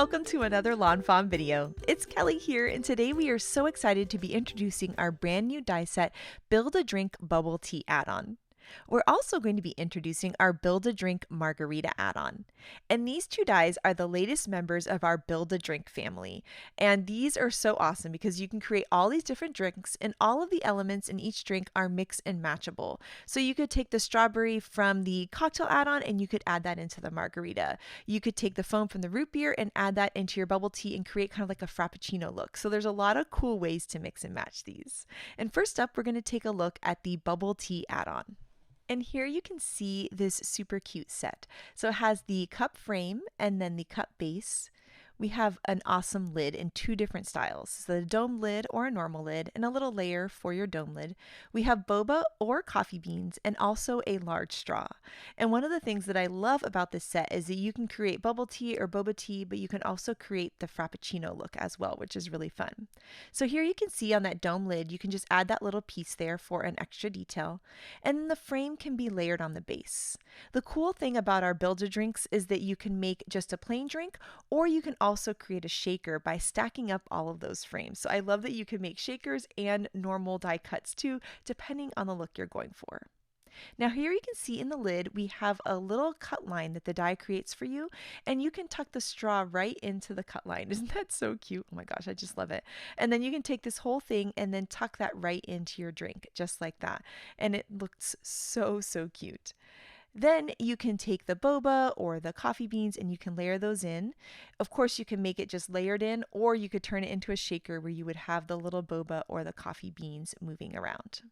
welcome to another lawnfawn video. It's Kelly here, and today we are so excited to be introducing our brand new die set, Build a Drink Bubble Tea add-on. We're also going to be introducing our Build a Drink Margarita add-on. And these two dies are the latest members of our Build a Drink family. And these are so awesome because you can create all these different drinks, and all of the elements in each drink are mix and matchable. So you could take the strawberry from the cocktail add-on and you could add that into the margarita. You could take the foam from the root beer and add that into your bubble tea and create kind of like a frappuccino look. So there's a lot of cool ways to mix and match these. And first up, we're going to take a look at the bubble tea add-on. And here you can see this super cute set. So it has the cup frame and then the cup base. We have an awesome lid in two different styles. So the dome lid or a normal lid and a little layer for your dome lid. We have boba or coffee beans and also a large straw. And one of the things that I love about this set is that you can create bubble tea or boba tea, but you can also create the frappuccino look as well, which is really fun. So here you can see on that dome lid, you can just add that little piece there for an extra detail. And then the frame can be layered on the base. The cool thing about our Build-A-Drinks is that you can make just a plain drink, or you can also create a shaker by stacking up all of those frames. So I love that you can make shakers and normal die cuts too, depending on the look you're going for. Now here you can see in the lid we have a little cut line that the die creates for you, and you can tuck the straw right into the cut line. Isn't that so cute? Oh my gosh, I just love it. And then you can take this whole thing and then tuck that right into your drink, just like that. And it looks so cute. Then you can take the boba or the coffee beans and you can layer those in. Of course, you can make it just layered in, or you could turn it into a shaker where you would have the little boba or the coffee beans moving around.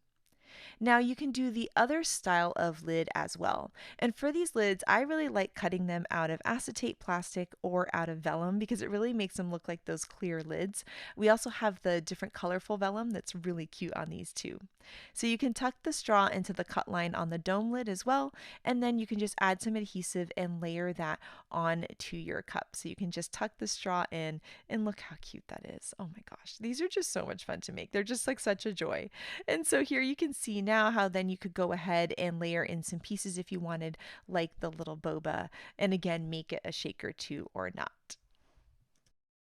Now you can do the other style of lid as well. And for these lids, I really like cutting them out of acetate plastic or out of vellum because it really makes them look like those clear lids. We also have the different colorful vellum that's really cute on these too. So you can tuck the straw into the cut line on the dome lid as well, and then you can just add some adhesive and layer that on to your cup. So you can just tuck the straw in, and look how cute that is. Oh my gosh, these are just so much fun to make. They're just like such a joy. And so here you can see now how then you could go ahead and layer in some pieces if you wanted, like the little boba, and again make it a shaker too or not.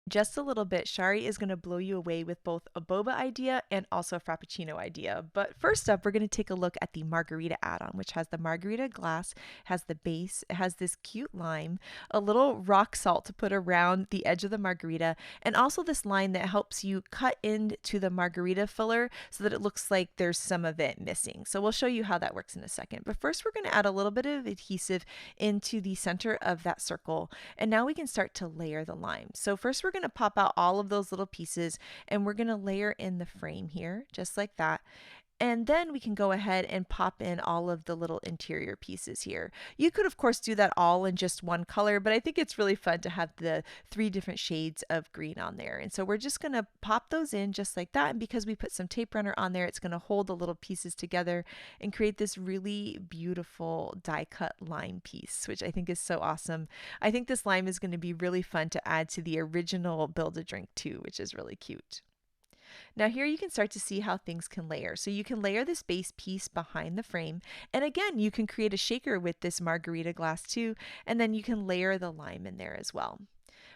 Just a little bit, Shari is going to blow you away with both a boba idea and also a frappuccino idea. But first up, we're going to take a look at the margarita add-on, which has the margarita glass, has the base, it has this cute lime, a little rock salt to put around the edge of the margarita, and also this line that helps you cut into the margarita filler so that it looks like there's some of it missing. So we'll show you how that works in a second. But first, we're going to add a little bit of adhesive into the center of that circle, and now we can start to layer the lime. So first, we're going to pop out all of those little pieces and we're going to layer in the frame here just like that. And then we can go ahead and pop in all of the little interior pieces here. You could of course do that all in just one color, but I think it's really fun to have the 3 different shades of green on there. And so we're just going to pop those in just like that. And because we put some tape runner on there, it's going to hold the little pieces together and create this really beautiful die cut lime piece, which I think is so awesome. I think this lime is going to be really fun to add to the original Build-A-Drink too, which is really cute. Now here you can start to see how things can layer. So you can layer this base piece behind the frame, and again you can create a shaker with this margarita glass too, and then you can layer the lime in there as well.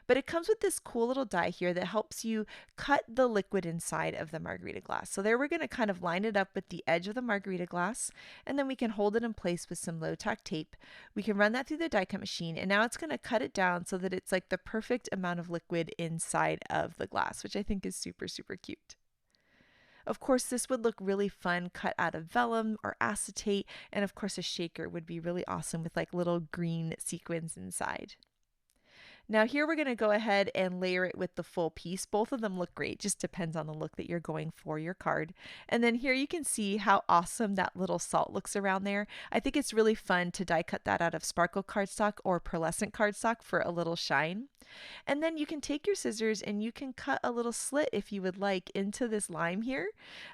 But it comes with this cool little die here that helps you cut the liquid inside of the margarita glass. So there we're going to kind of line it up with the edge of the margarita glass, and then we can hold it in place with some low tack tape. We can run that through the die cut machine, and now it's going to cut it down so that it's like the perfect amount of liquid inside of the glass, which I think is super cute. Of course, this would look really fun cut out of vellum or acetate, and of course a shaker would be really awesome with like little green sequins inside. Now here we're going to go ahead and layer it with the full piece. Both of them look great, just depends on the look that you're going for your card. And then here you can see how awesome that little salt looks around there. I think it's really fun to die cut that out of sparkle cardstock or pearlescent cardstock for a little shine. And then you can take your scissors and you can cut a little slit if you would like into this lime here.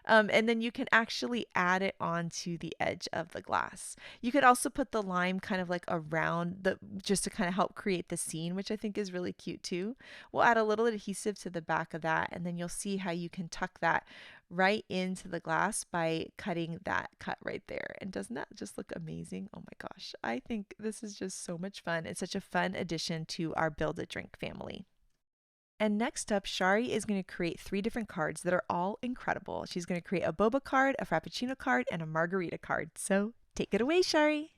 And then you can actually add it onto the edge of the glass. You could also put the lime kind of like around the, just to kind of help create the scene, which I think is really cute too. We'll add a little adhesive to the back of that, and then you'll see how you can tuck that right into the glass by cutting that cut right there. And doesn't that just look amazing? Oh my gosh, I think this is just so much fun. It's such a fun addition to our Build a Drink family. And next up, Shari is going to create 3 different cards that are all incredible. She's going to create a boba card, a frappuccino card, and a margarita card. So take it away, Shari.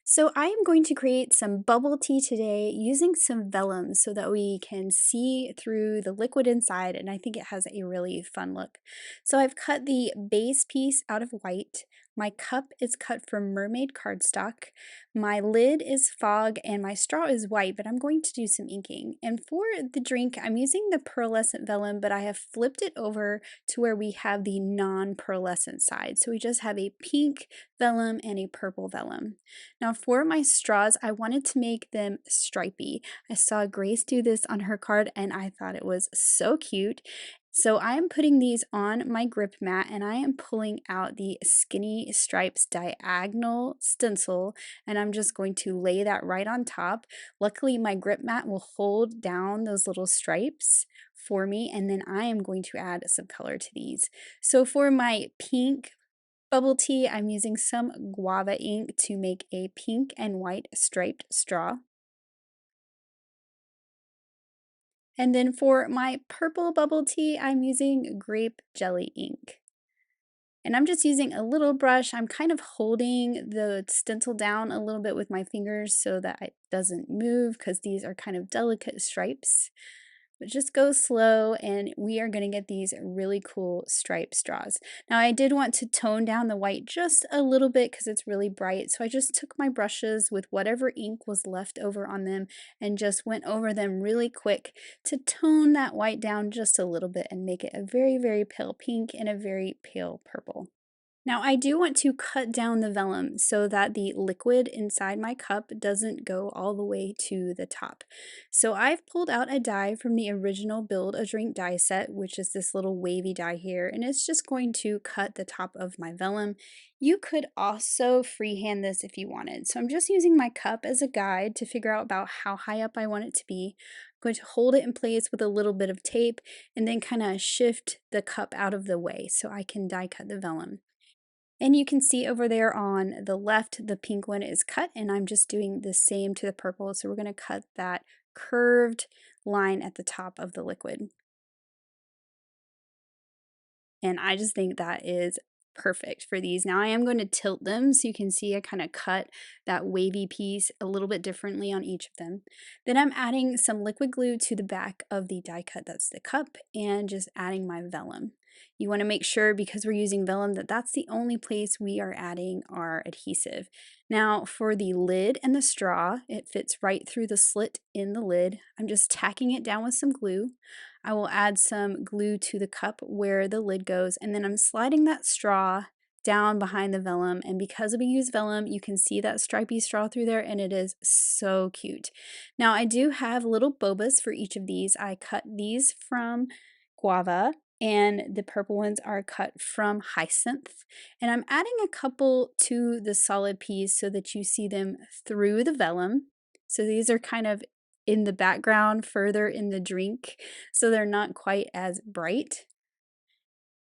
So I am going to create some bubble tea today using some vellum so that we can see through the liquid inside, and I think it has a really fun look. So I've cut the base piece out of white. My cup is cut from mermaid cardstock. My lid is fog and my straw is white, but I'm going to do some inking. And for the drink, I'm using the pearlescent vellum, but I have flipped it over to where we have the non-pearlescent side. So we just have a pink vellum and a purple vellum. Now for my straws, I wanted to make them stripy. I saw Grace do this on her card and I thought it was so cute. So I am putting these on my grip mat and I am pulling out the Skinny Stripes diagonal stencil and I'm just going to lay that right on top. Luckily my grip mat will hold down those little stripes for me, and then I am going to add some color to these. So for my pink bubble tea, I'm using some guava ink to make a pink and white striped straw. And then for my purple bubble tea, I'm using grape jelly ink. And I'm just using a little brush. I'm kind of holding the stencil down a little bit with my fingers so that it doesn't move because these are kind of delicate stripes. But just go slow and we are going to get these really cool stripe straws. Now I did want to tone down the white just a little bit because it's really bright, so I just took my brushes with whatever ink was left over on them and just went over them really quick to tone that white down just a little bit and make it a very, very pale pink and a very pale purple. Now I do want to cut down the vellum so that the liquid inside my cup doesn't go all the way to the top. So I've pulled out a die from the original Build a Drink die set, which is this little wavy die here, and it's just going to cut the top of my vellum. You could also freehand this if you wanted. So I'm just using my cup as a guide to figure out about how high up I want it to be. I'm going to hold it in place with a little bit of tape and then kind of shift the cup out of the way so I can die cut the vellum. And you can see over there on the left, the pink one is cut, and I'm just doing the same to the purple. So we're going to cut that curved line at the top of the liquid. And I just think that is perfect for these. Now I am going to tilt them so you can see I kind of cut that wavy piece a little bit differently on each of them. Then I'm adding some liquid glue to the back of the die cut, that's the cup, and just adding my vellum. You want to make sure, because we're using vellum, that that's the only place we are adding our adhesive. Now for the lid and the straw, it fits right through the slit in the lid. I'm just tacking it down with some glue. I will add some glue to the cup where the lid goes, and then I'm sliding that straw down behind the vellum, and because we use vellum, you can see that stripy straw through there, and it is so cute. Now I do have little bobas for each of these. I cut these from guava, and the purple ones are cut from hyacinth, and I'm adding a couple to the solid piece so that you see them through the vellum. So these are kind of in the background further in the drink, so they're not quite as bright.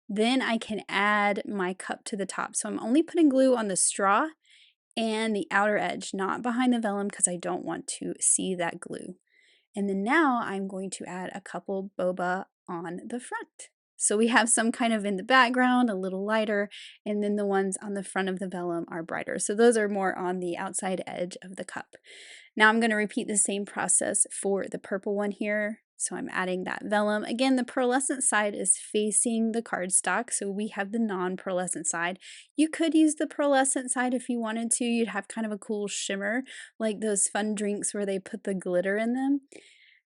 Then I can add my cup to the top. So I'm only putting glue on the straw and the outer edge, not behind the vellum because I don't want to see that glue. And then now I'm going to add a couple boba on the front. So we have some kind of in the background, a little lighter, and then the ones on the front of the vellum are brighter. So those are more on the outside edge of the cup. Now I'm going to repeat the same process for the purple one here. So I'm adding that vellum. Again, the pearlescent side is facing the cardstock, so we have the non-pearlescent side. You could use the pearlescent side if you wanted to. You'd have kind of a cool shimmer, like those fun drinks where they put the glitter in them.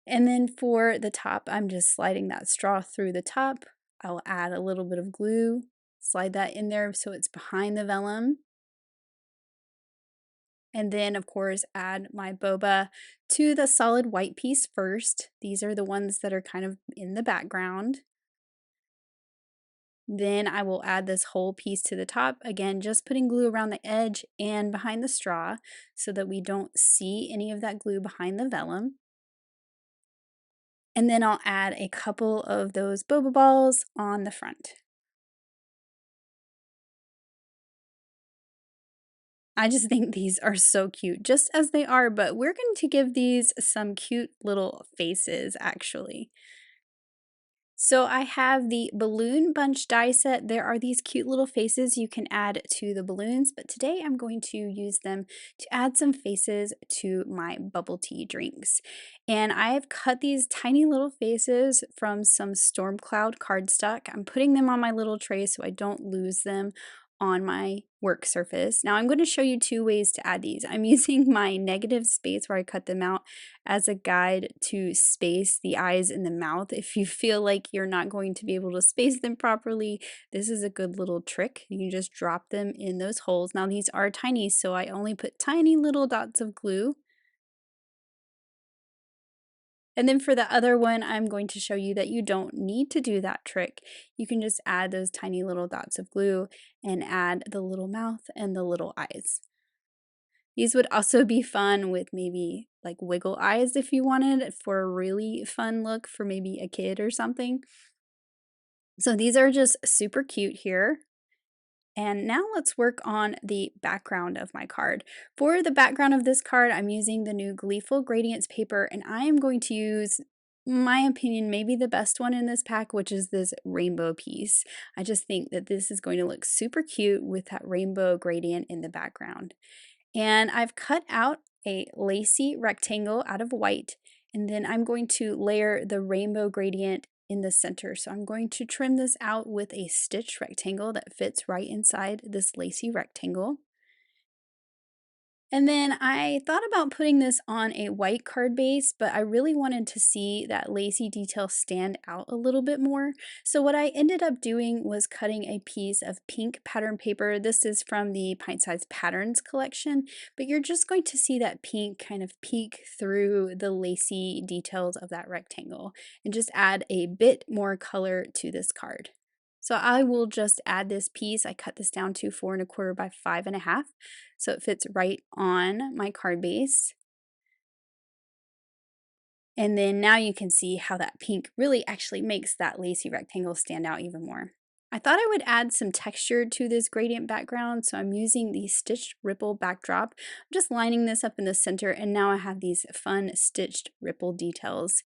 And then for the top, I'm just sliding that straw through the top. I'll add a little bit of glue, slide that in there so it's behind the vellum. And then, of course, add my boba to the solid white piece first. These are the ones that are kind of in the background. Then I will add this whole piece to the top. Again, just putting glue around the edge and behind the straw so that we don't see any of that glue behind the vellum. And then I'll add a couple of those boba balls on the front. I just think these are so cute, just as they are, but we're going to give these some cute little faces, actually. So I have the balloon bunch die set. There are these cute little faces you can add to the balloons, but today I'm going to use them to add some faces to my bubble tea drinks. And I've cut these tiny little faces from some storm cloud cardstock. I'm putting them on my little tray so I don't lose them on my work surface. Now I'm going to show you two ways to add these. I'm using my negative space where I cut them out as a guide to space the eyes and the mouth. If you feel like you're not going to be able to space them properly, this is a good little trick. You can just drop them in those holes. Now these are tiny, so I only put tiny little dots of glue. And then for the other one, I'm going to show you that you don't need to do that trick. You can just add those tiny little dots of glue and add the little mouth and the little eyes. These would also be fun with maybe like wiggle eyes if you wanted for a really fun look for maybe a kid or something. So these are just super cute here. And now let's work on the background of my card. For the background of this card, I'm using the new Gleeful Gradients paper, and I am going to use, my opinion, maybe the best one in this pack, which is this rainbow piece. I just think that this is going to look super cute with that rainbow gradient in the background. And I've cut out a lacy rectangle out of white, and then I'm going to layer the rainbow gradient in the center. So I'm going to trim this out with a stitch rectangle that fits right inside this lacy rectangle. And then I thought about putting this on a white card base, but I really wanted to see that lacy detail stand out a little bit more. So what I ended up doing was cutting a piece of pink pattern paper. This is from the Pint-Sized Patterns collection, but you're just going to see that pink kind of peek through the lacy details of that rectangle and just add a bit more color to this card. So I will just add this piece. I cut this down to 4 1/4 by 5 1/2, so it fits right on my card base. And then now you can see how that pink really actually makes that lacy rectangle stand out even more. I thought I would add some texture to this gradient background, so I'm using the stitched ripple backdrop. I'm just lining this up in the center, and now I have these fun stitched ripple details.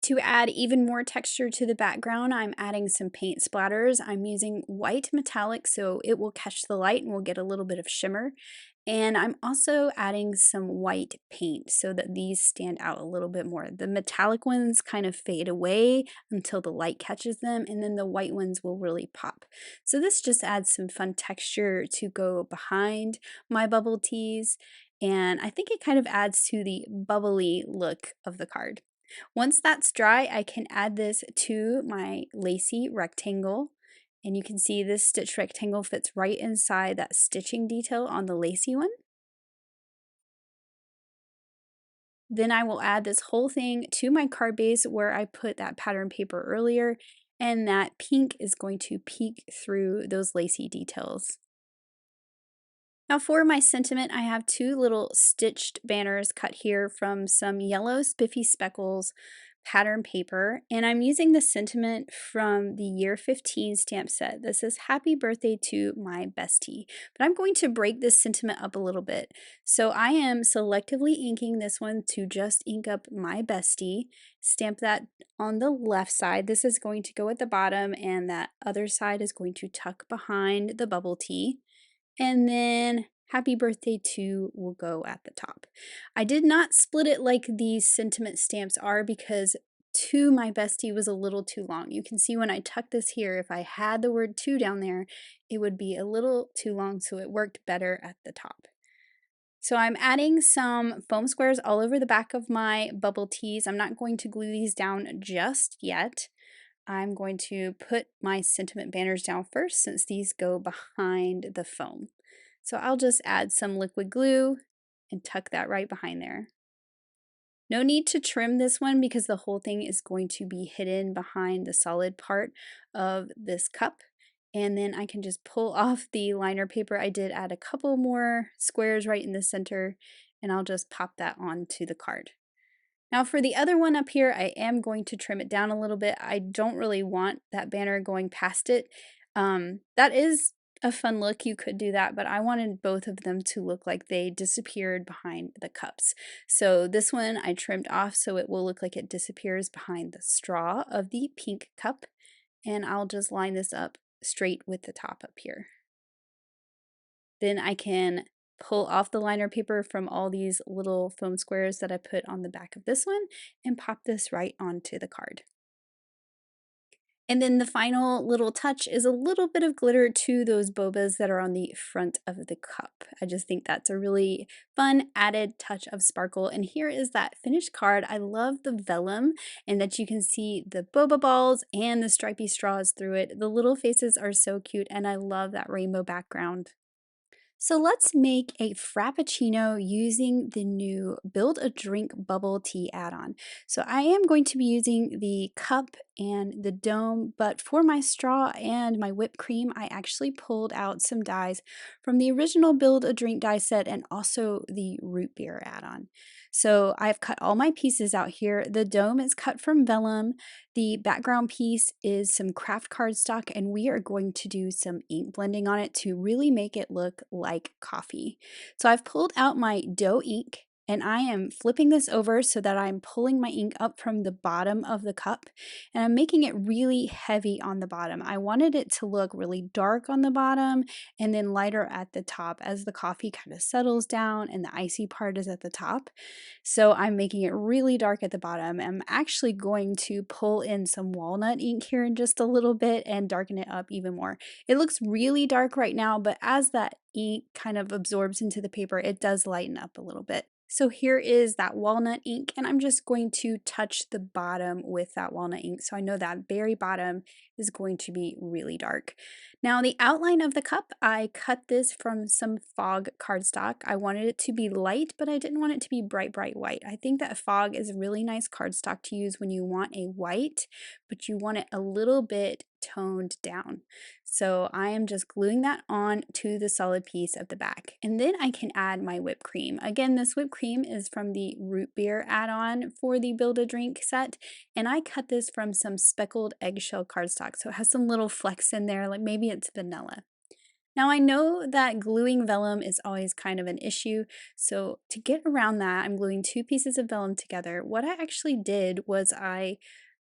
To add even more texture to the background, I'm adding some paint splatters. I'm using white metallic so it will catch the light and we'll get a little bit of shimmer. And I'm also adding some white paint so that these stand out a little bit more. The metallic ones kind of fade away until the light catches them, and then the white ones will really pop. So this just adds some fun texture to go behind my bubble teas, and I think it kind of adds to the bubbly look of the card. Once that's dry, I can add this to my lacy rectangle. And you can see this stitch rectangle fits right inside that stitching detail on the lacy one. Then I will add this whole thing to my card base where I put that pattern paper earlier, and that pink is going to peek through those lacy details. Now for my sentiment, I have two little stitched banners cut here from some yellow spiffy speckles pattern paper, and I'm using the sentiment from the year 15 stamp set. This is happy birthday to my bestie, but I'm going to break this sentiment up a little bit. So I am selectively inking this one to just ink up my bestie, stamp that on the left side. This is going to go at the bottom, and that other side is going to tuck behind the bubble tea. And then happy birthday to will go at the top. I did not split it like these sentiment stamps are because to my bestie was a little too long. You can see when I tuck this here, if I had the word to down there, it would be a little too long, so it worked better at the top. So I'm adding some foam squares all over the back of my bubble teas. I'm not going to glue these down just yet. I'm going to put my sentiment banners down first since these go behind the foam. So I'll just add some liquid glue and tuck that right behind there. No need to trim this one because the whole thing is going to be hidden behind the solid part of this cup. And then I can just pull off the liner paper. I did add a couple more squares right in the center, and I'll just pop that onto the card. Now for the other one up here, I am going to trim it down a little bit. I don't really want that banner going past it. That is a fun look, you could do that, but I wanted both of them to look like they disappeared behind the cups. So this one I trimmed off so it will look like it disappears behind the straw of the pink cup, and I'll just line this up straight with the top up here. Then I can pull off the liner paper from all these little foam squares that I put on the back of this one and pop this right onto the card. And then the final little touch is a little bit of glitter to those bobas that are on the front of the cup. I just think that's a really fun added touch of sparkle. And here is that finished card. I love the vellum and that you can see the boba balls and the stripy straws through it. The little faces are so cute and I love that rainbow background. So let's make a frappuccino using the new Build a Drink bubble tea add-on. So I am going to be using the cup and the dome, but for my straw and my whipped cream, I actually pulled out some dies from the original Build a Drink die set and also the root beer add-on. So I've cut all my pieces out here. The dome is cut from vellum. The background piece is some kraft cardstock, and we are going to do some ink blending on it to really make it look like coffee. So I've pulled out my dough ink and I am flipping this over so that I'm pulling my ink up from the bottom of the cup and I'm making it really heavy on the bottom. I wanted it to look really dark on the bottom and then lighter at the top as the coffee kind of settles down and the icy part is at the top. So I'm making it really dark at the bottom. I'm actually going to pull in some walnut ink here in just a little bit and darken it up even more. It looks really dark right now, but as that ink kind of absorbs into the paper, it does lighten up a little bit. So here is that walnut ink, and I'm just going to touch the bottom with that walnut ink. So I know that very bottom is going to be really dark. Now the outline of the cup, I cut this from some fog cardstock. I wanted it to be light, but I didn't want it to be bright, bright white. I think that fog is a really nice cardstock to use when you want a white, but you want it a little bit toned down. So I am just gluing that on to the solid piece of the back. And then I can add my whipped cream. Again, this whipped cream is from the root beer add-on for the Build a Drink set. And I cut this from some speckled eggshell cardstock. So it has some little flecks in there, like maybe it's vanilla. Now I know that gluing vellum is always kind of an issue, so to get around that, I'm gluing two pieces of vellum together. What I actually did was I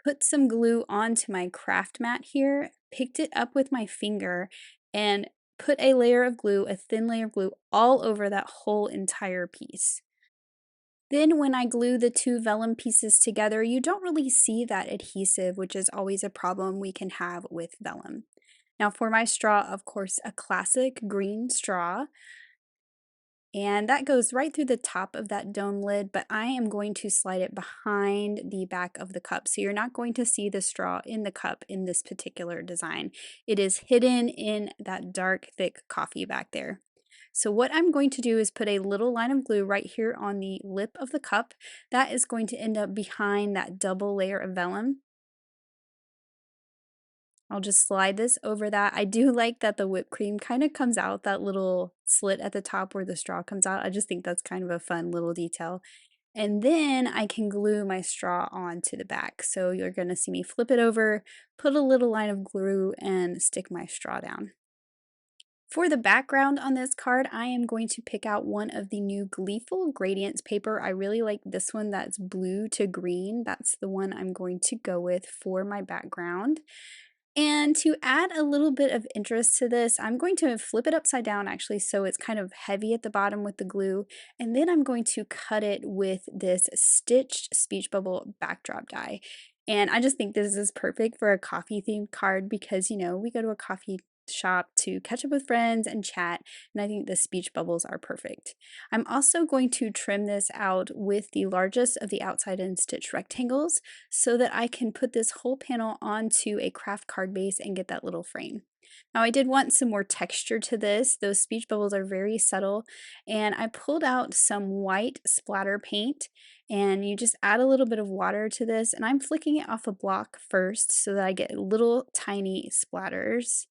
put some glue onto my craft mat here, picked it up with my finger, and put a layer of glue, a thin layer of glue, all over that whole entire piece. Then when I glue the two vellum pieces together, you don't really see that adhesive, which is always a problem we can have with vellum. Now for my straw, of course, a classic green straw. And that goes right through the top of that dome lid, but I am going to slide it behind the back of the cup. So you're not going to see the straw in the cup in this particular design. It is hidden in that dark, thick coffee back there. So what I'm going to do is put a little line of glue right here on the lip of the cup. That is going to end up behind that double layer of vellum. I'll just slide this over that. I do like that the whipped cream kind of comes out that little slit at the top where the straw comes out. I just think that's kind of a fun little detail. And then I can glue my straw onto the back. So you're going to see me flip it over, put a little line of glue, and stick my straw down. For the background on this card, I am going to pick out one of the new Gleeful Gradients paper. I really like this one that's blue to green. That's the one I'm going to go with for my background. And to add a little bit of interest to this, I'm going to flip it upside down actually so it's kind of heavy at the bottom with the glue. And then I'm going to cut it with this stitched speech bubble backdrop die. And I just think this is perfect for a coffee themed card because, you know, we go to a coffee shop to catch up with friends and chat, and I think the speech bubbles are perfect. I'm also going to trim this out with the largest of the outside in stitch rectangles so that I can put this whole panel onto a craft card base and get that little frame. Now I did want some more texture to this. Those speech bubbles are very subtle, and I pulled out some white splatter paint, and you just add a little bit of water to this, and I'm flicking it off a block first so that I get little tiny splatters.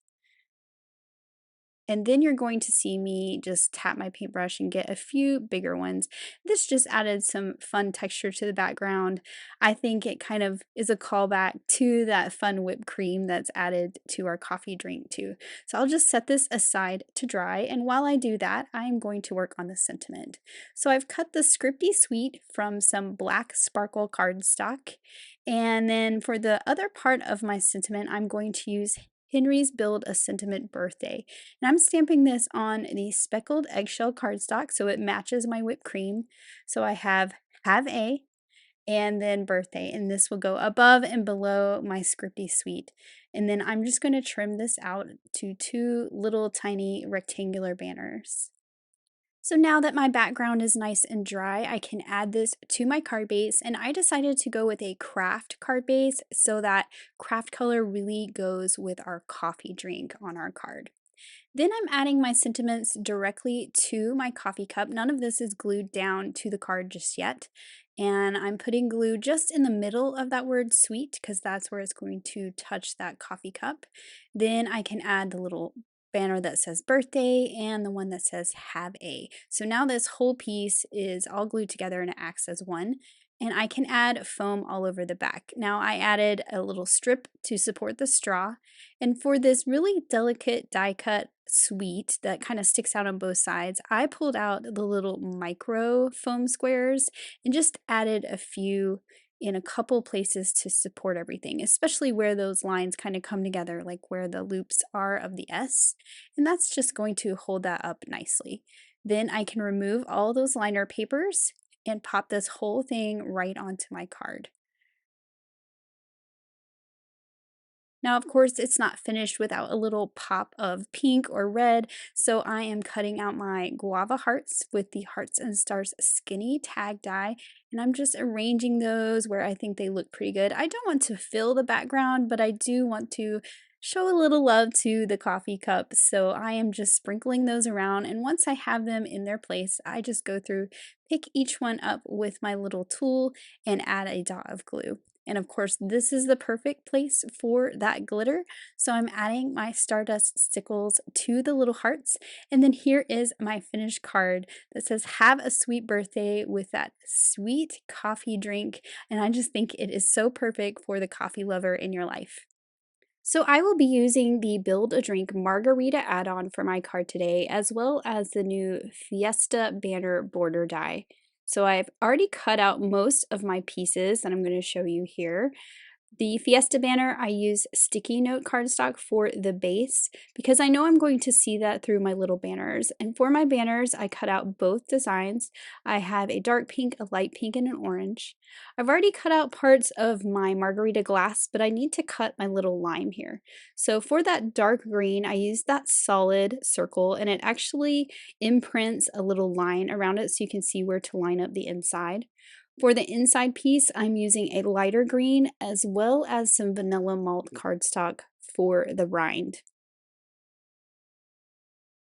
And then you're going to see me just tap my paintbrush and get a few bigger ones. This just added some fun texture to the background. I think it kind of is a callback to that fun whipped cream that's added to our coffee drink too. So I'll just set this aside to dry, and while I do that, I'm going to work on the sentiment. So I've cut the Scripty Sweet from some black sparkle cardstock, and then for the other part of my sentiment, I'm going to use Henry's Build a Sentiment Birthday. And I'm stamping this on the speckled eggshell cardstock so it matches my whipped cream. So I have a and then birthday, and this will go above and below my Scripty Suite. And then I'm just going to trim this out to two little tiny rectangular banners. So now that my background is nice and dry, I can add this to my card base, and I decided to go with a kraft card base so that kraft color really goes with our coffee drink on our card. Then I'm adding my sentiments directly to my coffee cup. None of this is glued down to the card just yet. And I'm putting glue just in the middle of that word sweet because that's where it's going to touch that coffee cup. Then I can add the little banner that says birthday and the one that says have a. So now this whole piece is all glued together and it acts as one. And I can add foam all over the back. Now I added a little strip to support the straw. And for this really delicate die cut sweet that kind of sticks out on both sides, I pulled out the little micro foam squares and just added a few in a couple places to support everything, especially where those lines kind of come together, like where the loops are of the S. And that's just going to hold that up nicely. Then I can remove all those liner papers and pop this whole thing right onto my card. Now, of course, it's not finished without a little pop of pink or red, so I am cutting out my guava hearts with the Hearts and Stars skinny tag die, and I'm just arranging those where I think they look pretty good. I don't want to fill the background, but I do want to show a little love to the coffee cup, so I am just sprinkling those around, and once I have them in their place, I just go through, pick each one up with my little tool, and add a dot of glue. And of course, this is the perfect place for that glitter. So I'm adding my Stardust stickles to the little hearts. And then here is my finished card that says, have a sweet birthday with that sweet coffee drink. And I just think it is so perfect for the coffee lover in your life. So I will be using the Build a Drink Margarita add-on for my card today, as well as the new Fiesta Banner border die. So I've already cut out most of my pieces that I'm going to show you here. The Fiesta banner, I use sticky note cardstock for the base because I know I'm going to see that through my little banners. And for my banners, I cut out both designs. I have a dark pink, a light pink, and an orange. I've already cut out parts of my margarita glass, but I need to cut my little lime here. So for that dark green, I used that solid circle, and it actually imprints a little line around it so you can see where to line up the inside. For the inside piece, I'm using a lighter green as well as some vanilla malt cardstock for the rind.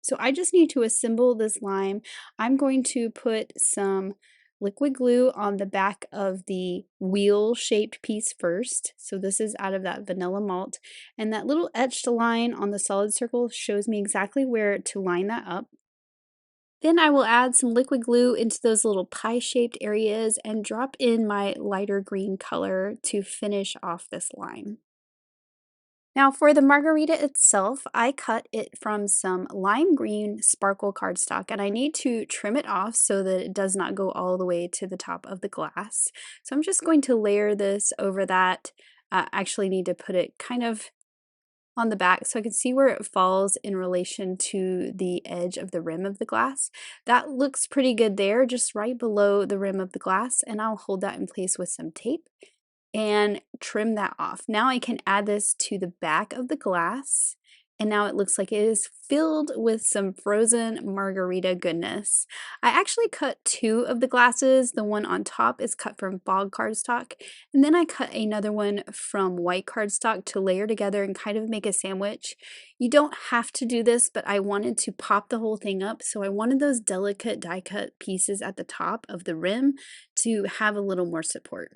So I just need to assemble this lime. I'm going to put some liquid glue on the back of the wheel-shaped piece first. So this is out of that vanilla malt. And that little etched line on the solid circle shows me exactly where to line that up. Then I will add some liquid glue into those little pie-shaped areas and drop in my lighter green color to finish off this line. Now for the margarita itself, I cut it from some lime green sparkle cardstock, and I need to trim it off so that it does not go all the way to the top of the glass. So I'm just going to layer this over that. Actually need to put it kind of on the back so I can see where it falls in relation to the edge of the rim of the glass. That looks pretty good there, just right below the rim of the glass, and I'll hold that in place with some tape and trim that off. Now I can add this to the back of the glass, and now it looks like it is filled with some frozen margarita goodness. I actually cut two of the glasses. The one on top is cut from bog cardstock, and then I cut another one from white cardstock to layer together and kind of make a sandwich. You don't have to do this, but I wanted to pop the whole thing up, so I wanted those delicate die cut pieces at the top of the rim to have a little more support.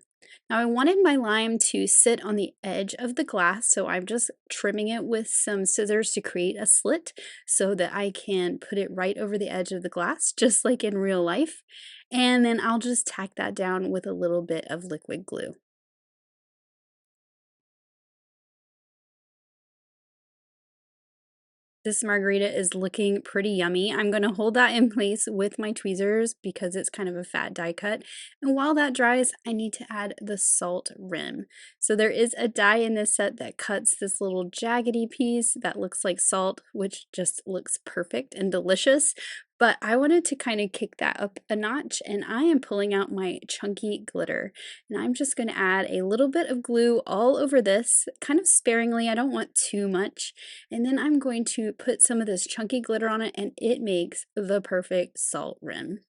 Now I wanted my lime to sit on the edge of the glass, so I'm just trimming it with some scissors to create a slit so that I can put it right over the edge of the glass, just like in real life. And then I'll just tack that down with a little bit of liquid glue. This margarita is looking pretty yummy. I'm gonna hold that in place with my tweezers because it's kind of a fat die cut. And while that dries, I need to add the salt rim. So there is a die in this set that cuts this little jaggedy piece that looks like salt, which just looks perfect and delicious. But I wanted to kind of kick that up a notch, and I am pulling out my chunky glitter. And I'm just going to add a little bit of glue all over this, kind of sparingly. I don't want too much. And then I'm going to put some of this chunky glitter on it, and it makes the perfect salt rim.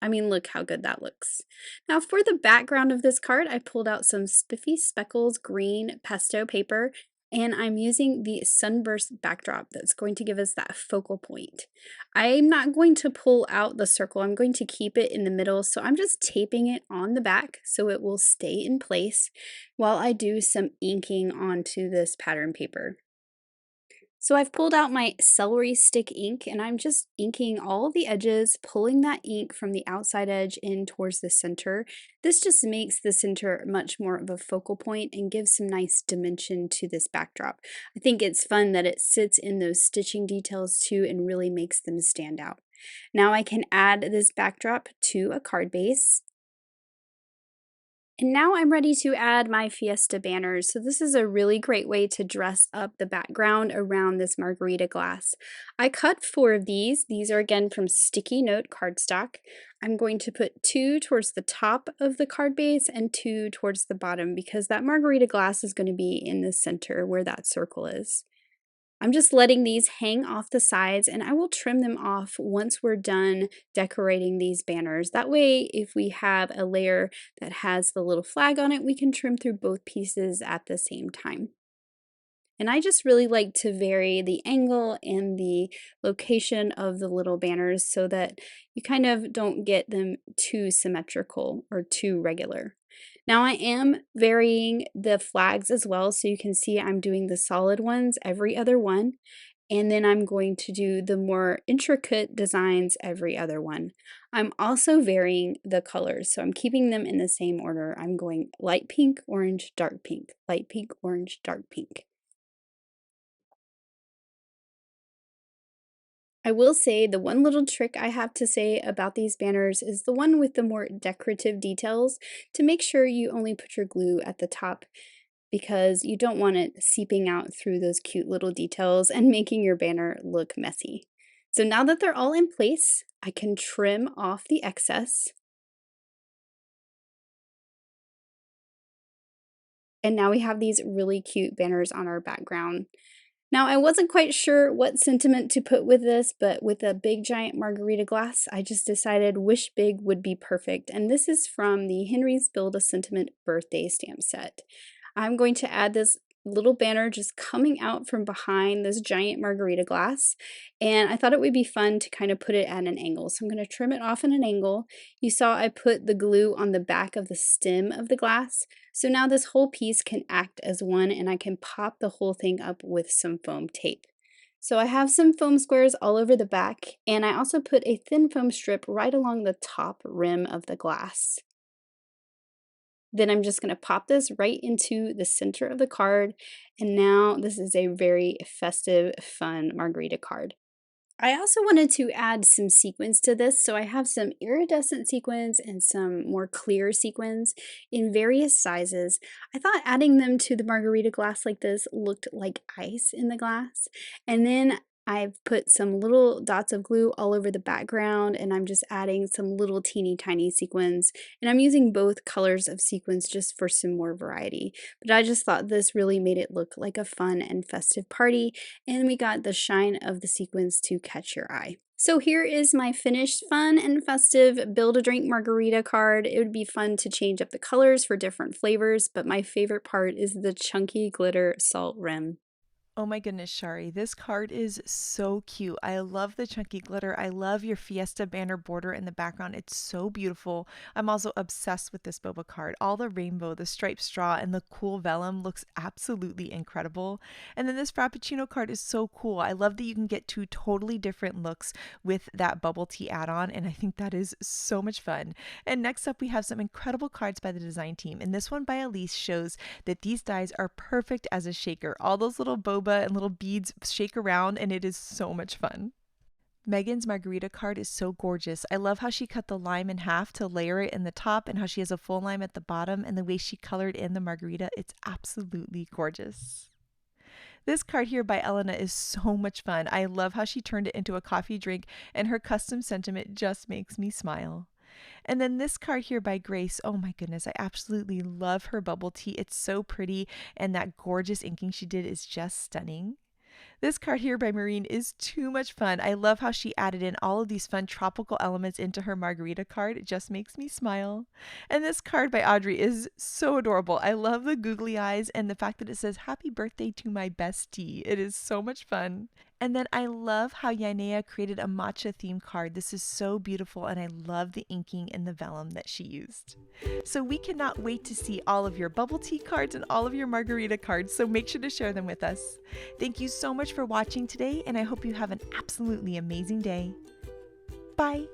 I mean, look how good that looks. Now for the background of this card, I pulled out some spiffy speckles green pesto paper, and I'm using the sunburst backdrop that's going to give us that focal point. I'm not going to pull out the circle, I'm going to keep it in the middle, so I'm just taping it on the back so it will stay in place while I do some inking onto this pattern paper. So I've pulled out my celery stick ink and I'm just inking all the edges, pulling that ink from the outside edge in towards the center. This just makes the center much more of a focal point and gives some nice dimension to this backdrop. I think it's fun that it sits in those stitching details too and really makes them stand out. Now I can add this backdrop to a card base. And now I'm ready to add my Fiesta banners. So this is a really great way to dress up the background around this margarita glass. I cut 4 of these. These are again from sticky note cardstock. I'm going to put 2 towards the top of the card base and 2 towards the bottom because that margarita glass is going to be in the center where that circle is. I'm just letting these hang off the sides and I will trim them off once we're done decorating these banners. That way, if we have a layer that has the little flag on it, we can trim through both pieces at the same time. And I just really like to vary the angle and the location of the little banners so that you kind of don't get them too symmetrical or too regular. Now I am varying the flags as well, so you can see I'm doing the solid ones every other one, and then I'm going to do the more intricate designs every other one. I'm also varying the colors, so I'm keeping them in the same order. I'm going light pink, orange, dark pink, light pink, orange, dark pink. I will say the one little trick I have to say about these banners is the one with the more decorative details to make sure you only put your glue at the top because you don't want it seeping out through those cute little details and making your banner look messy. So now that they're all in place, I can trim off the excess. And now we have these really cute banners on our background. Now, I wasn't quite sure what sentiment to put with this, but with a big giant margarita glass, I just decided Wish Big would be perfect. And this is from the Henry's Build a Sentiment birthday stamp set. I'm going to add this little banner just coming out from behind this giant margarita glass. And I thought it would be fun to kind of put it at an angle. So I'm going to trim it off at an angle. You saw I put the glue on the back of the stem of the glass. So now this whole piece can act as one and I can pop the whole thing up with some foam tape. So I have some foam squares all over the back and I also put a thin foam strip right along the top rim of the glass. Then I'm just going to pop this right into the center of the card. And now this is a very festive, fun margarita card. I also wanted to add some sequins to this, so I have some iridescent sequins and some more clear sequins in various sizes. I thought adding them to the margarita glass like this looked like ice in the glass. And then I've put some little dots of glue all over the background and I'm just adding some little teeny tiny sequins. And I'm using both colors of sequins just for some more variety. But I just thought this really made it look like a fun and festive party and we got the shine of the sequins to catch your eye. So here is my finished fun and festive Build-A-Drink Margarita card. It would be fun to change up the colors for different flavors, but my favorite part is the chunky glitter salt rim. Oh my goodness, Shari, this card is so cute. I love the chunky glitter. I love your Fiesta banner border in the background. It's so beautiful. I'm also obsessed with this boba card. All the rainbow, the striped straw, and the cool vellum looks absolutely incredible. And then this Frappuccino card is so cool. I love that you can get two totally different looks with that bubble tea add-on, and I think that is so much fun. And next up, we have some incredible cards by the design team. And this one by Elise shows that these dies are perfect as a shaker. All those little boba and little beads shake around, and it is so much fun. Megan's Margarita card is so gorgeous. I love how she cut the lime in half to layer it in the top and how she has a full lime at the bottom, and the way she colored in the margarita. It's absolutely gorgeous. This card here by Elena is so much fun. I love how she turned it into a coffee drink, and her custom sentiment just makes me smile. And then this card here by Grace, oh my goodness, I absolutely love her bubble tea. It's so pretty, and that gorgeous inking she did is just stunning. This card here by Maureen is too much fun. I love how she added in all of these fun tropical elements into her margarita card. It just makes me smile. And this card by Audrey is so adorable. I love the googly eyes and the fact that it says, "Happy birthday to my bestie." It is so much fun. And then I love how Yanea created a matcha theme card. This is so beautiful, and I love the inking and the vellum that she used. So we cannot wait to see all of your bubble tea cards and all of your margarita cards, so make sure to share them with us. Thank you so much for watching today, and I hope you have an absolutely amazing day. Bye!